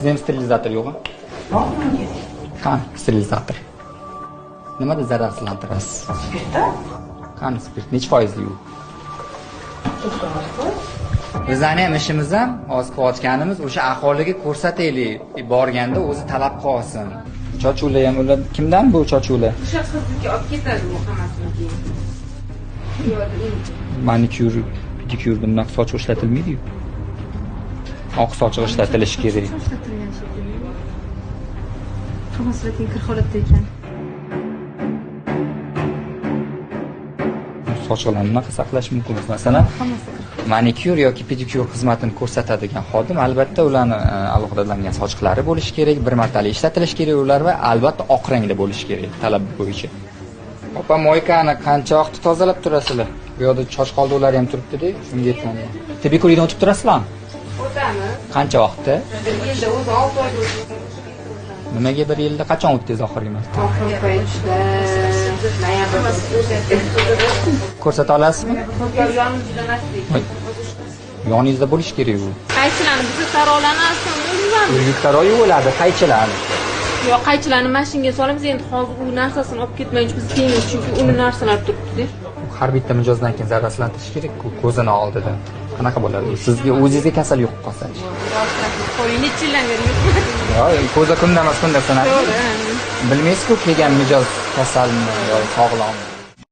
Sizda ham sterilizator yo'qmi? Yo'qmi? Qani sterilizator? Nimada zararsizlantirasiz? Spirtda? Qani spirt necha foizli u? Bizlarning ham ishimiz ham hozir qilayotganimiz o'sha aholiga ko'rsataylik, borganda o'zi talab qilsin. Chochuvlar ham ular kimdan bu chochuvlar? Shaxsizlikka olib ketadi bu hammasini keyin. Manikyur, pedikyur bunaqa soch ishlatilmaydi-yu. Oq sochiq ishlatilishi kerak. Ishlatilgan shekilli. Hammasi lekin kir holatda ekan. Sochiqlarni bunaqa saqlash mumkin. Masalan, Hammasi kir. manikyur yoki pedikyur xizmatini ko'rsatadigan xodim albatta ularni alohidalangан sochiqlari bo'lishi kerak, bir martalik ishlatilishi kerak ular va albatta oq rangda bo'lishi kerak talab bo'yicha. Opa moykani qancha vaqt tozalab turasizlar? Bu yerda choch qolduvlari ham turibdi-da, shunga aytmadim. Tibbiy ko'rikdan o'tib turasizlarmi? O'tamiz. Qancha vaqtda? Endi o'zi 6 oy bo'ldi. Nimaga bir yilda qachon o'tdingiz oxirgi marta? Oxirgi paytda noyabrda Ko'rsata olasizmi? yonimizda emasdik. Yoningizda bo'lishi kerak u. Qaychilarni biz taroqlarni aslida o'zimiz. Yuktaroyi bo'ladi, qaychilarni. Yo'q, qaychilarni mashinaga solamiz, endi hozir u narsasini olib ketmaymiz, biz kiyimiz chunki uni narsalar turibdi. Har bitta mijozdan keyin zararlantirish kerak-ku ko'zini oldida. Qanaqa bo'ladi? Sizga o'zingizga kasal yo'q qolsa-chi? Necha yildan beri yo'q. Yo'q, ko'za kunda emas, kunda sanadi. To'g'ri. Bilmaysiz-ku kelgan mijoz kasalmi yoki sog'lommi?